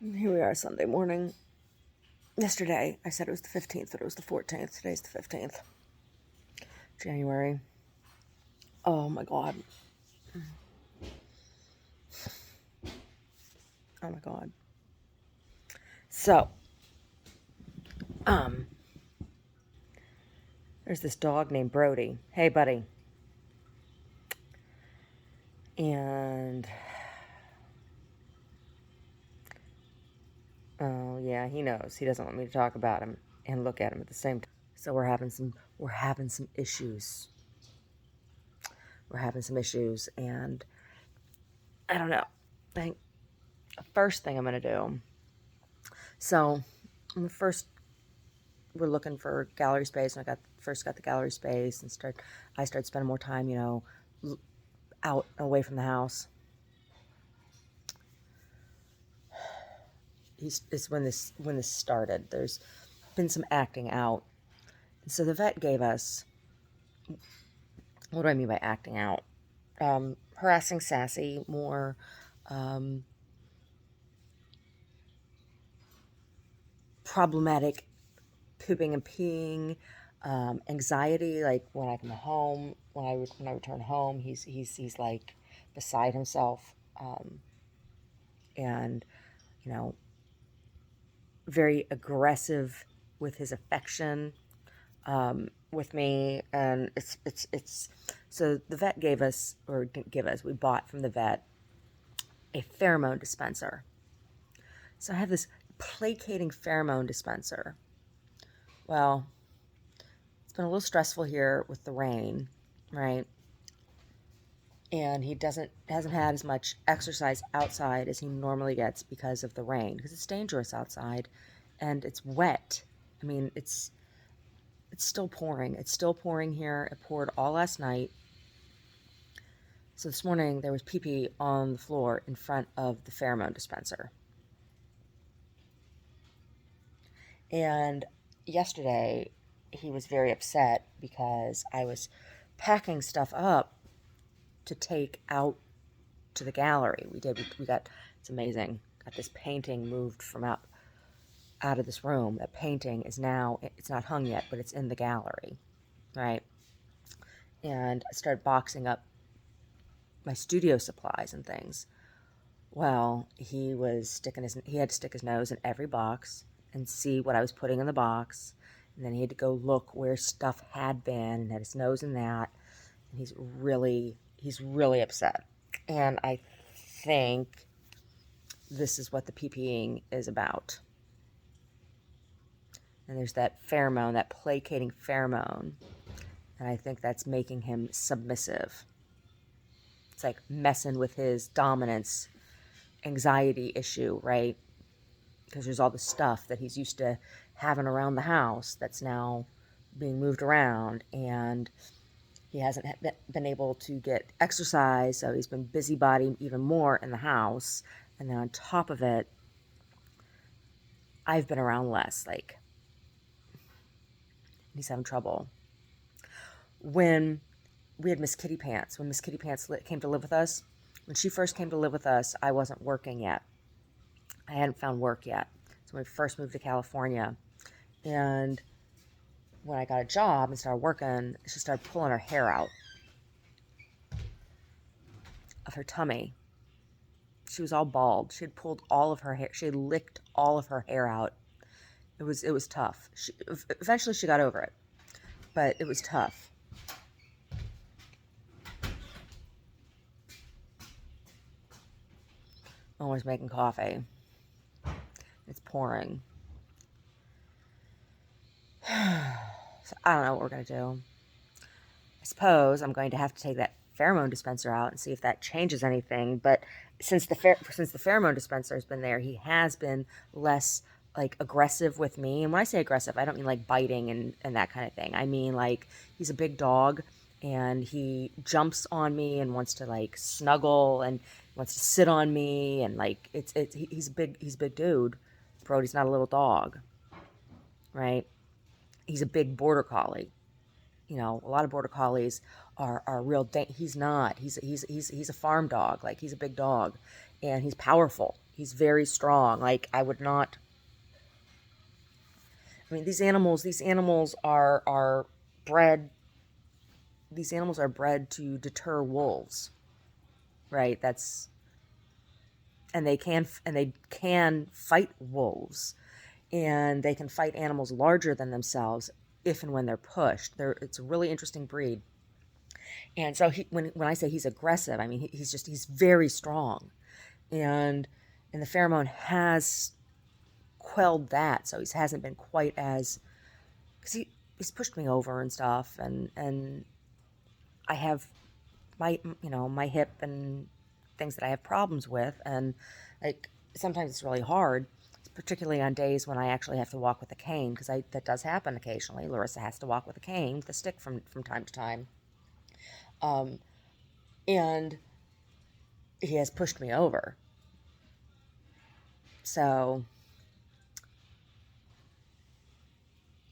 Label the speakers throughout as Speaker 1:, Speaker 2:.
Speaker 1: Here we are Sunday morning. Yesterday, I said it was the 15th, but it was the 14th. Today's the 15th. January. Oh my God. Oh my God. So, there's this dog named Brody. Hey, buddy. And, oh yeah, he knows. He doesn't want me to talk about him and look at him at the same time. So we're having some issues. We're having some issues, and I don't know. I think the first thing I'm gonna do. So, first we're looking for gallery space, and I got the gallery space, and I started spending more time, out away from the house. It's when this started. There's been some acting out, and so the vet gave us. What do I mean by acting out? Harassing, sassy, more problematic, pooping and peeing, anxiety. Like when I come home, when I return home, he's like beside himself, and you know very aggressive with his affection, with me, and it's so the vet gave us, or didn't give us, we bought from the vet a pheromone dispenser. So I have this placating pheromone dispenser. Well, it's been a little stressful here with the rain, right? And he hasn't had as much exercise outside as he normally gets because of the rain, because it's dangerous outside and it's wet. I mean, it's still pouring. It's still pouring here. It poured all last night. So this morning there was pee-pee on the floor in front of the pheromone dispenser. And yesterday he was very upset because I was packing stuff up to take out to the gallery. We got, it's amazing. Got this painting moved from out of this room. That painting is now, it's not hung yet, but it's in the gallery, right? And I started boxing up my studio supplies and things. Well, he had to stick his nose in every box and see what I was putting in the box. And then he had to go look where stuff had been and had his nose in that. And he's really upset. And I think this is what the PPing is about. And there's that pheromone, that placating pheromone. And I think that's making him submissive. It's like messing with his dominance anxiety issue, right? Because there's all the stuff that he's used to having around the house that's now being moved around, and he hasn't been able to get exercise, so he's been busybody even more in the house. And then on top of it, I've been around less. Like, he's having trouble. When we had Miss Kitty Pants, when Miss Kitty Pants came to live with us, when she first came to live with us, I wasn't working yet. I hadn't found work yet. So when we first moved to California, and when I got a job and started working, she started pulling her hair out of her tummy. She was all bald. She had pulled all of her hair. She had licked all of her hair out. It was tough. Eventually she got over it, but it was tough. I'm always making coffee. It's pouring. So I don't know what we're going to do. I suppose I'm going to have to take that pheromone dispenser out and see if that changes anything. But since the pheromone dispenser has been there, he has been less like aggressive with me. And when I say aggressive, I don't mean like biting and that kind of thing. I mean like he's a big dog and he jumps on me and wants to like snuggle and wants to sit on me, and like he's a big dude. Brody's not a little dog, right? He's a big border collie. You know, a lot of border collies are real. He's not. He's a farm dog. Like, he's a big dog, and he's powerful. He's very strong. Like, I would not. I mean, these animals are bred. These animals are bred to deter wolves, right? And they can fight wolves, and they can fight animals larger than themselves if and when they're pushed. It's a really interesting breed. And so when I say he's aggressive, I mean he's very strong, and the pheromone has quelled that, so he hasn't been quite as, because he's pushed me over and stuff, and I have my hip and things that I have problems with, and like sometimes it's really hard, particularly on days when I actually have to walk with a cane, because that does happen occasionally. Larissa has to walk with a cane, with a stick from time to time, and he has pushed me over. So,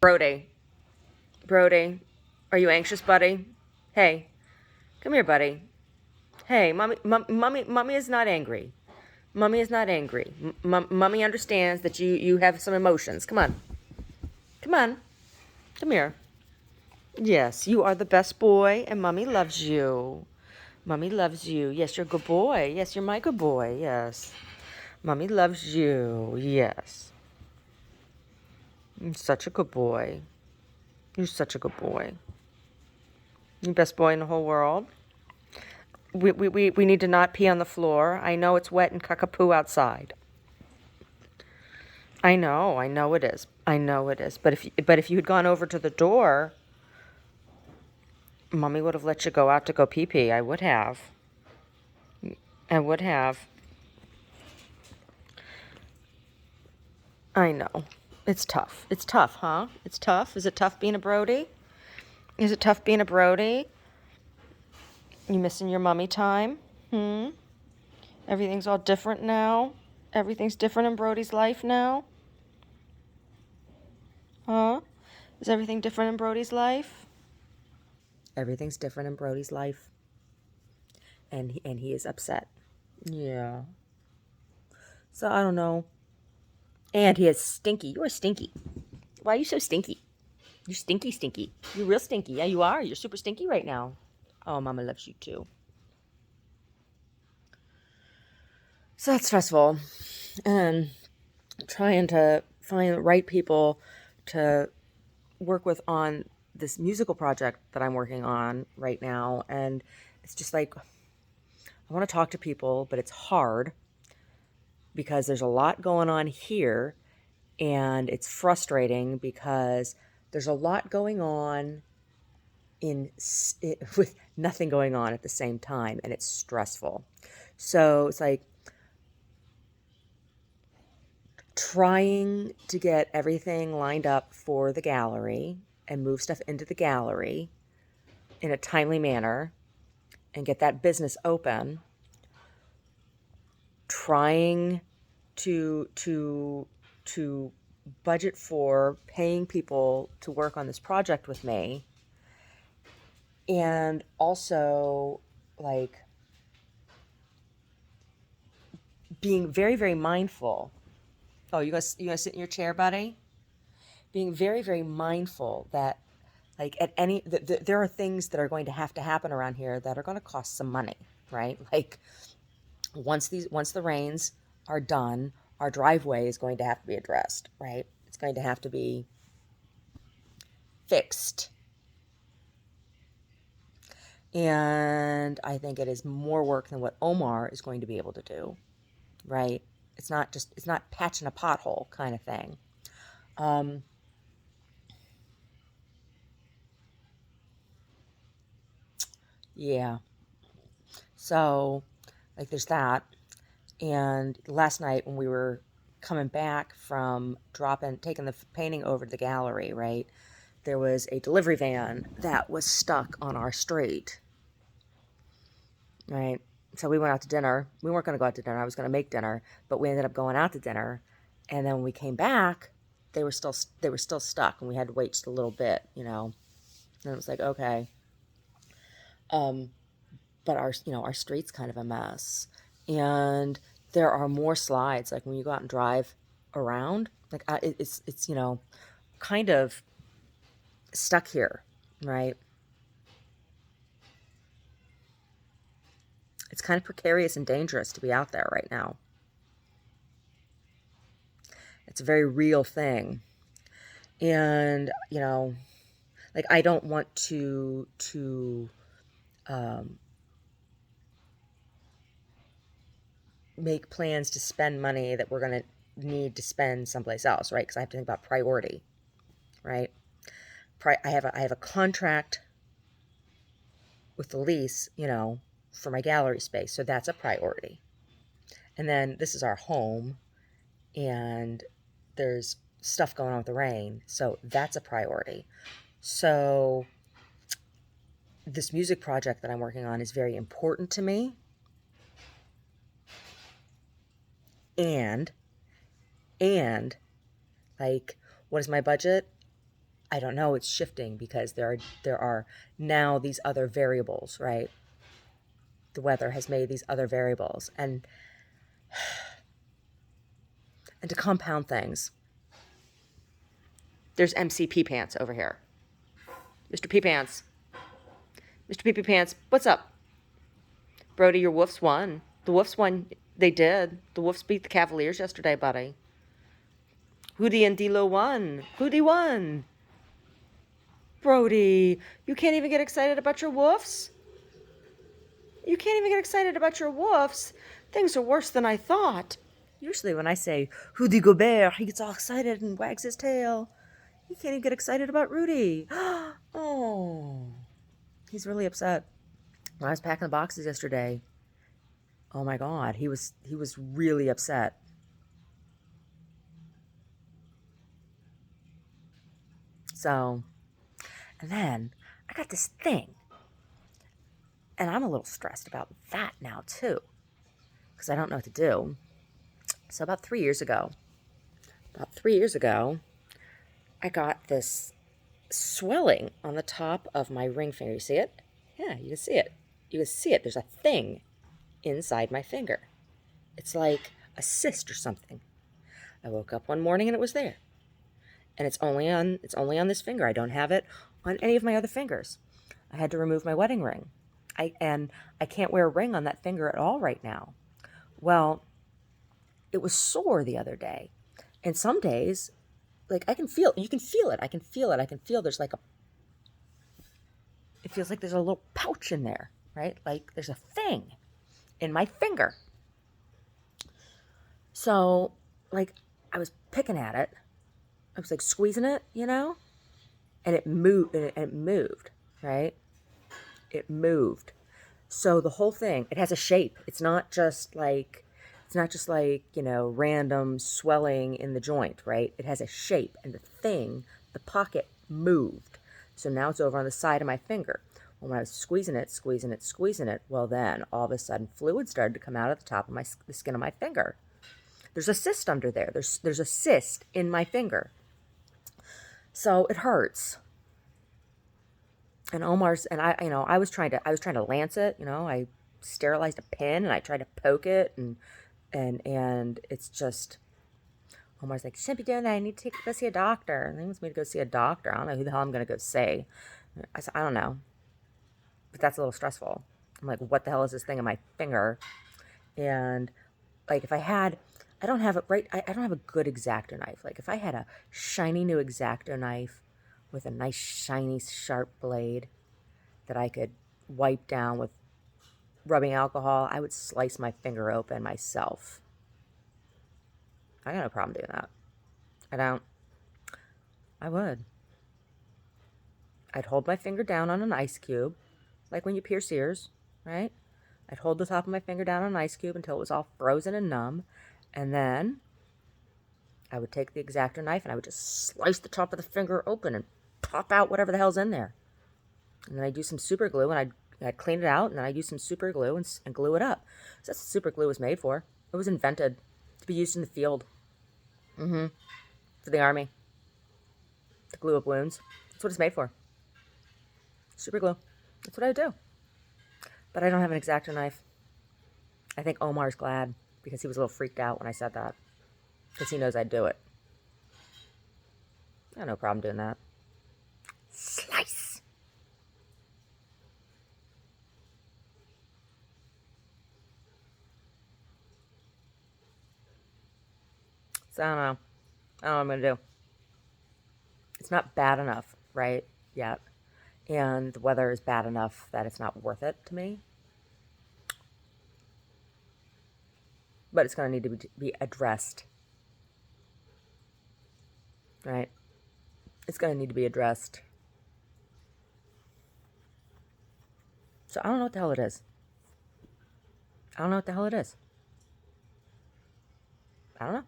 Speaker 1: Brody, Brody, are you anxious, buddy? Hey, come here, buddy. Hey, mommy is not angry. Mommy is not angry. Mommy understands that you have some emotions. Come on. Come on. Come here. Yes, you are the best boy, and mommy loves you. Mommy loves you. Yes, you're a good boy. Yes, you're my good boy. Yes. Mommy loves you. Yes. You're such a good boy. You're such a good boy. You're the best boy in the whole world. We need to not pee on the floor. I know it's wet and cuckapoo outside. I know it is. I know it is. But if you had gone over to the door, mommy would have let you go out to go pee pee. I would have. I would have. I know. It's tough. It's tough, huh? It's tough. Is it tough being a Brody? Is it tough being a Brody? You missing your mummy time? Everything's all different now? Everything's different in Brody's life now? Huh? Is everything different in Brody's life? Everything's different in Brody's life. And he is upset. Yeah. So I don't know. And he is stinky. You are stinky. Why are you so stinky? You're stinky, stinky. You're real stinky. Yeah, you are. You're super stinky right now. Oh, Mama loves you too. So that's stressful. And trying to find the right people to work with on this musical project that I'm working on right now. And it's just like, I want to talk to people, but it's hard because there's a lot going on here, and it's frustrating because there's a lot going on with nothing going on at the same time, and it's stressful. So it's like trying to get everything lined up for the gallery and move stuff into the gallery in a timely manner and get that business open, trying to budget for paying people to work on this project with me, and also like being very, very mindful. Oh, you gonna sit in your chair, buddy? Being very, very mindful that like there are things that are going to happen around here that are going to cost some money, right? Like once the rains are done, our driveway is going to have to be addressed, right? It's going to have to be fixed. And I think it is more work than what Omar is going to be able to do, right? It's not patching a pothole kind of thing. Yeah. So, like, there's that. And last night when we were coming back from taking the painting over to the gallery, right? There was a delivery van that was stuck on our street, right? So we went out to dinner. We weren't going to go out to dinner. I was going to make dinner, but we ended up going out to dinner. And then when we came back, they were still stuck, and we had to wait just a little bit, And it was like, okay. But our street's kind of a mess. And there are more slides. Like when you go out and drive around, like it's kind of stuck here, right? It's kind of precarious and dangerous to be out there right now. It's a very real thing. And, like I don't want to make plans to spend money that we're going to need to spend someplace else, right? Because I have to think about priority, right? I have a contract with the lease, for my gallery space, so that's a priority. And then this is our home, and there's stuff going on with the rain, so that's a priority. So this music project that I'm working on is very important to me. And like, what is my budget? I don't know. It's shifting because there are now these other variables, right? The weather has made these other variables, and to compound things, there's MC Pee Pants over here. Mr. Pee Pants. Mr. Pee Pee Pants, what's up? Brody, your Wolves won. The Wolves won. They did. The Wolves beat the Cavaliers yesterday, buddy. Hootie and D'Lo won. Hootie won. Brody, you can't even get excited about your Wolves? You can't even get excited about your Wolves? Things are worse than I thought. Usually when I say Rudy Gobert, he gets all excited and wags his tail. He can't even get excited about Rudy. Oh, he's really upset. When I was packing the boxes yesterday, oh my God, he was really upset. So, and then I got this thing, and I'm a little stressed about that now too, because I don't know what to do. So about 3 years ago, I got this swelling on the top of my ring finger. You see it? Yeah, you can see it. You can see it. There's a thing inside my finger. It's like a cyst or something. I woke up one morning and it was there. And it's only on this finger. I don't have it on any of my other fingers. I had to remove my wedding ring. I can't wear a ring on that finger at all right now. Well, it was sore the other day. And some days, like you can feel it. I can feel there's like it feels like there's a little pouch in there, right? Like there's a thing in my finger. So, like, I was picking at it. I was like squeezing it, and it moved, right? It moved. So the whole thing, it has a shape. It's not just like random swelling in the joint, right? It has a shape, and the pocket moved. So now it's over on the side of my finger. When I was squeezing it, well then, all of a sudden, fluid started to come out of the top of the skin of my finger. There's a cyst under there. There's a cyst in my finger. So it hurts. And I was trying to lance it, I sterilized a pin and I tried to poke it, and it's just, Omar's like, shouldn't be doing that. I need to go see a doctor. And he wants me to go see a doctor. I don't know who the hell I'm going to go see. I said, I don't know. But that's a little stressful. I'm like, what the hell is this thing in my finger? And like, I don't have a good X-Acto knife. Like if I had a shiny new X-Acto knife with a nice shiny sharp blade that I could wipe down with rubbing alcohol, I would slice my finger open myself. I got no problem doing that. I don't. I would. I'd hold my finger down on an ice cube, like when you pierce ears, right? I'd hold the top of my finger down on an ice cube until it was all frozen and numb, and then I would take the X-Acto knife and I would just slice the top of the finger open and pop out whatever the hell's in there. And then I'd do some super glue, and I'd clean it out, and then I'd use some super glue and glue it up. So that's what super glue was made for. It was invented to be used in the field. For the army. To glue up wounds. That's what it's made for. Super glue. That's what I would do. But I don't have an X-Acto knife. I think Omar's glad. because he was a little freaked out when I said that, because he knows I'd do it. I have no problem doing that. Slice. So I don't know. I don't know what I'm going to do. It's not bad enough, right, yet. And the weather is bad enough that it's not worth it to me. But it's going to need to be addressed. Right? It's going to need to be addressed. So I don't know what the hell it is. I don't know what the hell it is. I don't know.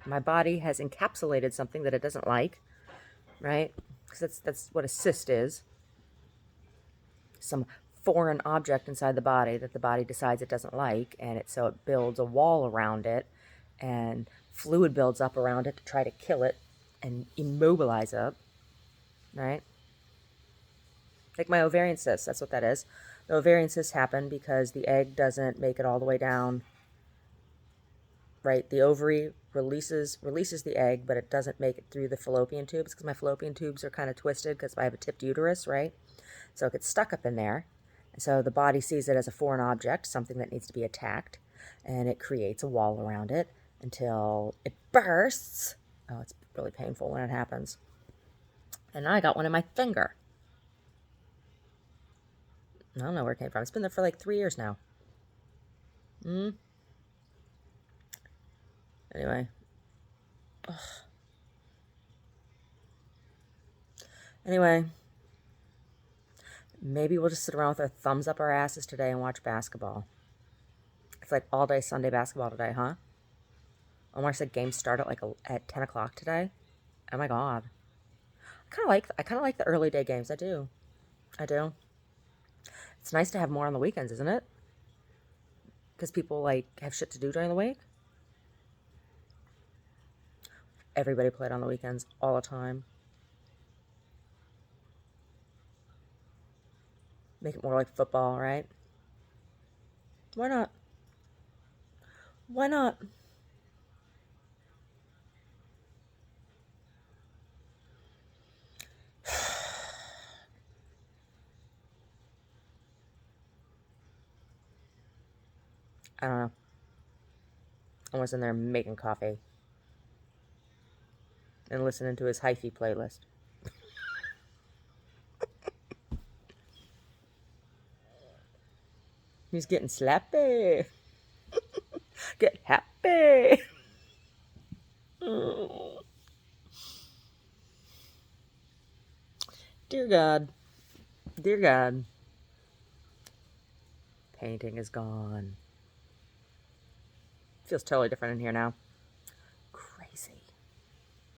Speaker 1: My body has encapsulated something that it doesn't like, right? Because that's what a cyst is. Some foreign object inside the body that the body decides it doesn't like, and so it builds a wall around it, and fluid builds up around it to try to kill it and immobilize it, right? Like my ovarian cyst, that's what that is. The ovarian cysts happen because the egg doesn't make it all the way down, right? The ovary releases the egg, but it doesn't make it through the fallopian tubes because my fallopian tubes are kind of twisted because I have a tipped uterus, right? So it gets stuck up in there. And so the body sees it as a foreign object, something that needs to be attacked, and it creates a wall around it until it bursts. Oh, it's really painful when it happens. And now I got one in my finger. I don't know where it came from. It's been there for like 3 years now. Anyway. Ugh. Anyway. Maybe we'll just sit around with our thumbs up our asses today and watch basketball. It's like all day Sunday basketball today, huh? Omar said games start at 10 o'clock today. Oh my god. I kind of like the early day games. I do. It's nice to have more on the weekends, isn't it? Because people like have shit to do during the week. Everybody played on the weekends all the time. Make it more like football, right? Why not? Why not? I don't know. I was in there making coffee and listening to his hyphy playlist. He's getting slappy. Get happy. Dear God. Dear God. Painting is gone. Feels totally different in here now.